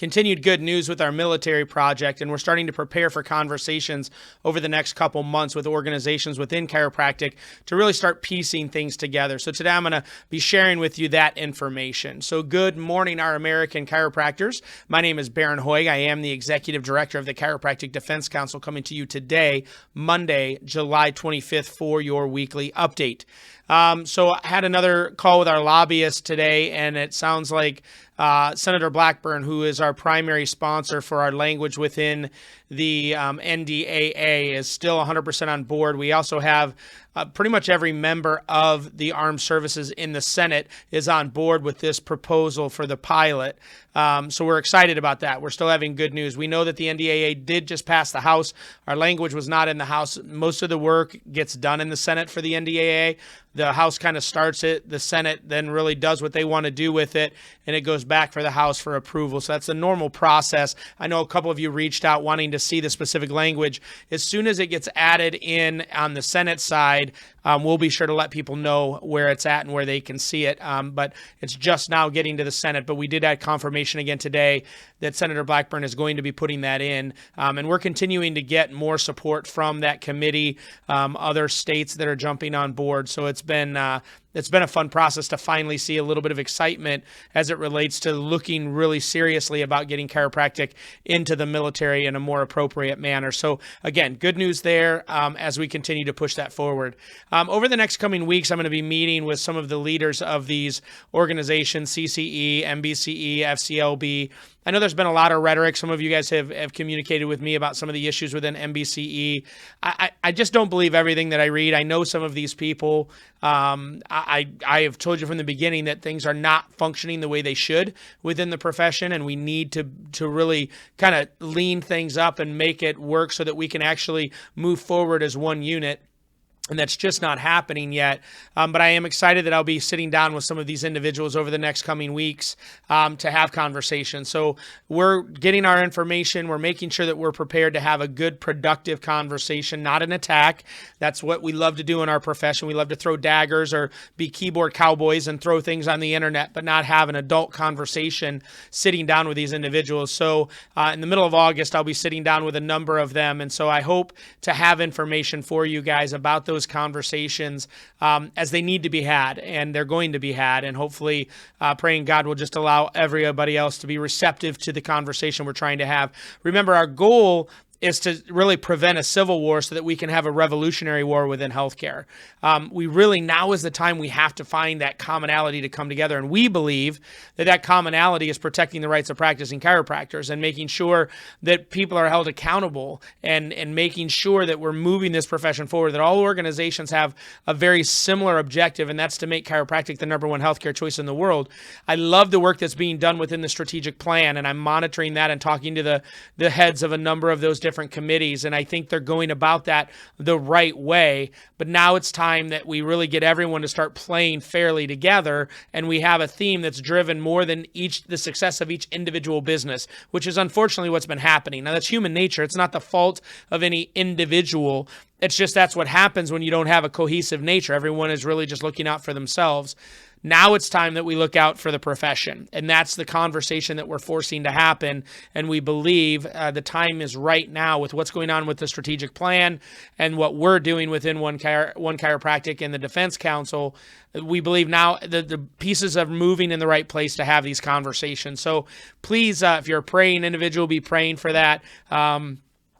continued good news with our military project, and we're starting to prepare for conversations over the next couple months with organizations within chiropractic to really start piecing things together. So today I'm going to be sharing with you that information. So good morning, our American chiropractors. My name is Bharon Hoag. I am the Executive Director of the Chiropractic Defense Council, coming to you today, Monday, July 25th, for your weekly update. So I had another call with our lobbyist today, and it sounds like Senator Blackburn, who is our primary sponsor for our language within the NDAA, is still 100% on board. We also have pretty much every member of the armed services in the Senate is on board with this proposal for the pilot. So we're excited about that. We're still having good news. We know that the NDAA did just pass the House. Our language was not in the House. Most of the work gets done in the Senate for the NDAA. The House kind of starts it. The Senate then really does what they want to do with it, and it goes back for the House for approval. So that's the normal process. I know a couple of you reached out wanting to see the specific language. As soon as it gets added in on the Senate side, we'll be sure to let people know where it's at and where they can see it. But it's just now getting to the Senate. But we did have confirmation again today that Senator Blackburn is going to be putting that in. And we're continuing to get more support from that committee, other states that are jumping on board. So it's been a fun process to finally see a little bit of excitement as it relates to looking really seriously about getting chiropractic into the military in a more appropriate manner. So again, good news there as we continue to push that forward. Over the next coming weeks, I'm going to be meeting with some of the leaders of these organizations, CCE, MBCE, FCLB. I know there's been a lot of rhetoric. Some of you guys have communicated with me about some of the issues within MBCE. I just don't believe everything that I read. I know some of these people. I have told you from the beginning that things are not functioning the way they should within the profession, and we need to really kind of lean things up and make it work so that we can actually move forward as one unit. And that's just not happening yet. But I am excited that I'll be sitting down with some of these individuals over the next coming weeks to have conversations. So we're getting our information. We're making sure that we're prepared to have a good, productive conversation, not an attack. That's what we love to do in our profession. We love to throw daggers or be keyboard cowboys and throw things on the internet, but not have an adult conversation sitting down with these individuals. So in the middle of August, I'll be sitting down with a number of them. And so I hope to have information for you guys about those conversations as they need to be had, and they're going to be had, and hopefully praying God will just allow everybody else to be receptive to the conversation we're trying to have. Remember, our goal is to really prevent a civil war so that we can have a revolutionary war within healthcare. We really, now is the time we have to find that commonality to come together. And we believe that that commonality is protecting the rights of practicing chiropractors and making sure that people are held accountable and making sure that we're moving this profession forward, that all organizations have a very similar objective, and that's to make chiropractic the #1 healthcare choice in the world. I love the work that's being done within the strategic plan, and I'm monitoring that and talking to the heads of a number of those different committees, and I think they're going about that the right way. But now it's time that we really get everyone to start playing fairly together, and we have a theme that's driven more than the success of each individual business, which is unfortunately what's been happening. Now, that's human nature. It's not the fault of any individual. It's just that's what happens when you don't have a cohesive nature. Everyone is really just looking out for themselves. Now it's time that we look out for the profession, and that's the conversation that we're forcing to happen, and we believe the time is right now with what's going on with the strategic plan and what we're doing within One Chiropractic and the Defense Council. We believe now the pieces are moving in the right place to have these conversations. So please, if you're a praying individual, be praying for that.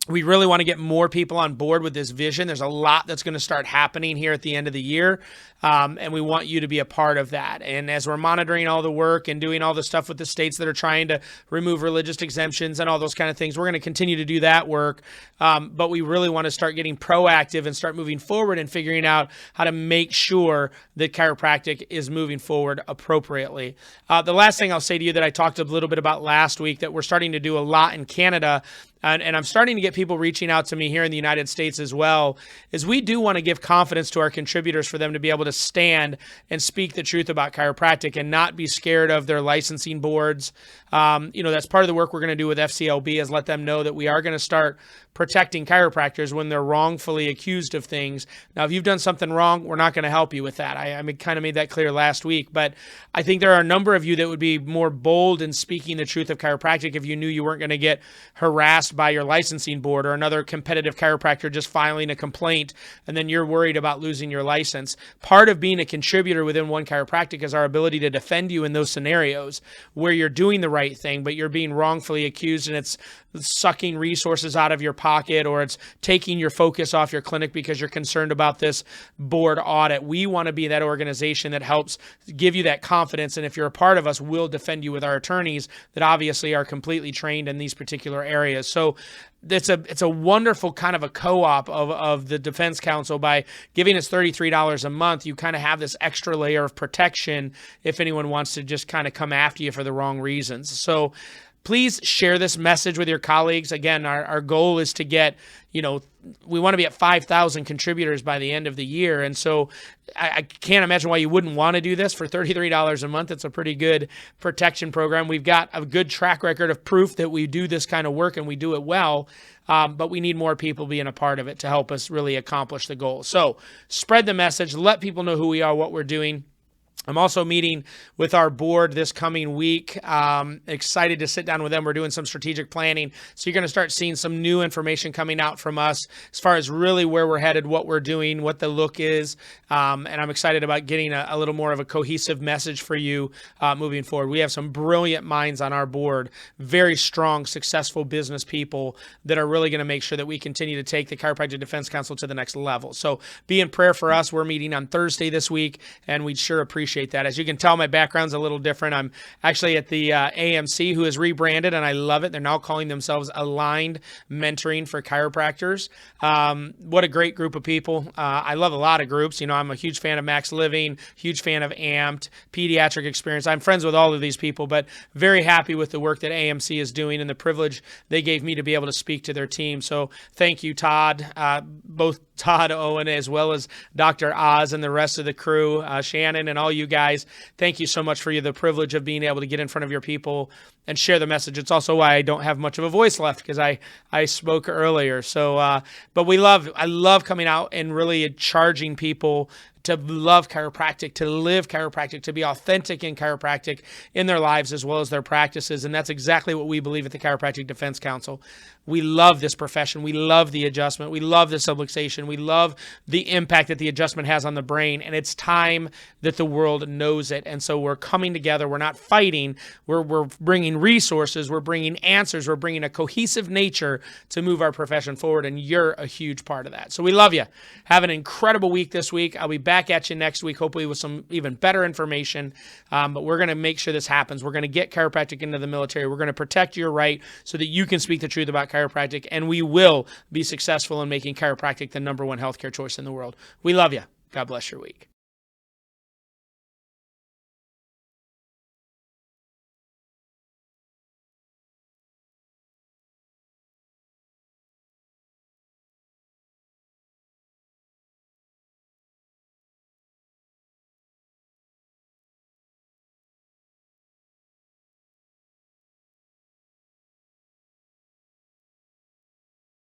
We really want to get more people on board with this vision. There's a lot that's going to start happening here at the end of the year, and we want you to be a part of that. And as we're monitoring all the work and doing all the stuff with the states that are trying to remove religious exemptions and all those kind of things, we're going to continue to do that work. But we really want to start getting proactive and start moving forward and figuring out how to make sure that chiropractic is moving forward appropriately. The last thing I'll say to you that I talked a little bit about last week that we're starting to do a lot in Canada and I'm starting to get people reaching out to me here in the United States as well, is we do want to give confidence to our contributors for them to be able to stand and speak the truth about chiropractic and not be scared of their licensing boards. That's part of the work we're going to do with FCLB, is let them know that we are going to start protecting chiropractors when they're wrongfully accused of things. Now, if you've done something wrong, we're not going to help you with that. I kind of made that clear last week, but I think there are a number of you that would be more bold in speaking the truth of chiropractic if you knew you weren't going to get harassed by your licensing board or another competitive chiropractor just filing a complaint, and then you're worried about losing your license. Part of being a contributor within OneChiropractic is our ability to defend you in those scenarios where you're doing the right thing, but you're being wrongfully accused and it's sucking resources out of your pocket, or it's taking your focus off your clinic because you're concerned about this board audit. We want to be that organization that helps give you that confidence. And if you're a part of us, we'll defend you with our attorneys that obviously are completely trained in these particular areas. So it's a wonderful kind of a co-op of the Defense Council. By giving us $33 a month, you kind of have this extra layer of protection if anyone wants to just kind of come after you for the wrong reasons. So please share this message with your colleagues. Again, our goal is to get, we want to be at 5,000 contributors by the end of the year. And so I can't imagine why you wouldn't want to do this for $33 a month. It's a pretty good protection program. We've got a good track record of proof that we do this kind of work and we do it well. But we need more people being a part of it to help us really accomplish the goal. So spread the message, let people know who we are, what we're doing. I'm also meeting with our board this coming week. Excited to sit down with them. We're doing some strategic planning. So you're going to start seeing some new information coming out from us as far as really where we're headed, what we're doing, what the look is. And I'm excited about getting a little more of a cohesive message for you moving forward. We have some brilliant minds on our board, very strong, successful business people that are really going to make sure that we continue to take the Chiropractic Defense Council to the next level. So be in prayer for us. We're meeting on Thursday this week, and we'd sure appreciate that. As you can tell, my background's a little different. I'm actually at the AMC, who is rebranded, and I love it. They're now calling themselves Aligned Mentoring for Chiropractors. What a great group of people. I love a lot of groups. I'm a huge fan of Max Living, huge fan of Amped, Pediatric Experience. I'm friends with all of these people, but very happy with the work that AMC is doing and the privilege they gave me to be able to speak to their team. So thank you, Todd, both Todd Owen as well as Dr. Oz and the rest of the crew, Shannon and all you guys. Thank you so much for the privilege of being able to get in front of your people and share the message. It's also why I don't have much of a voice left, because I spoke earlier. So, but I love coming out and really charging people to love chiropractic, to live chiropractic, to be authentic in chiropractic in their lives as well as their practices. And that's exactly what we believe at the Chiropractic Defense Council. We love this profession. We love the adjustment. We love the subluxation. We love the impact that the adjustment has on the brain. And it's time that the world knows it. And so we're coming together. We're not fighting. We're bringing resources. We're bringing answers. We're bringing a cohesive nature to move our profession forward. And you're a huge part of that. So we love you. Have an incredible week this week. I'll be back at you next week, hopefully with some even better information. But we're going to make sure this happens. We're going to get chiropractic into the military. We're going to protect your right so that you can speak the truth about chiropractic, and we will be successful in making chiropractic the #1 healthcare choice in the world. We love you. God bless your week.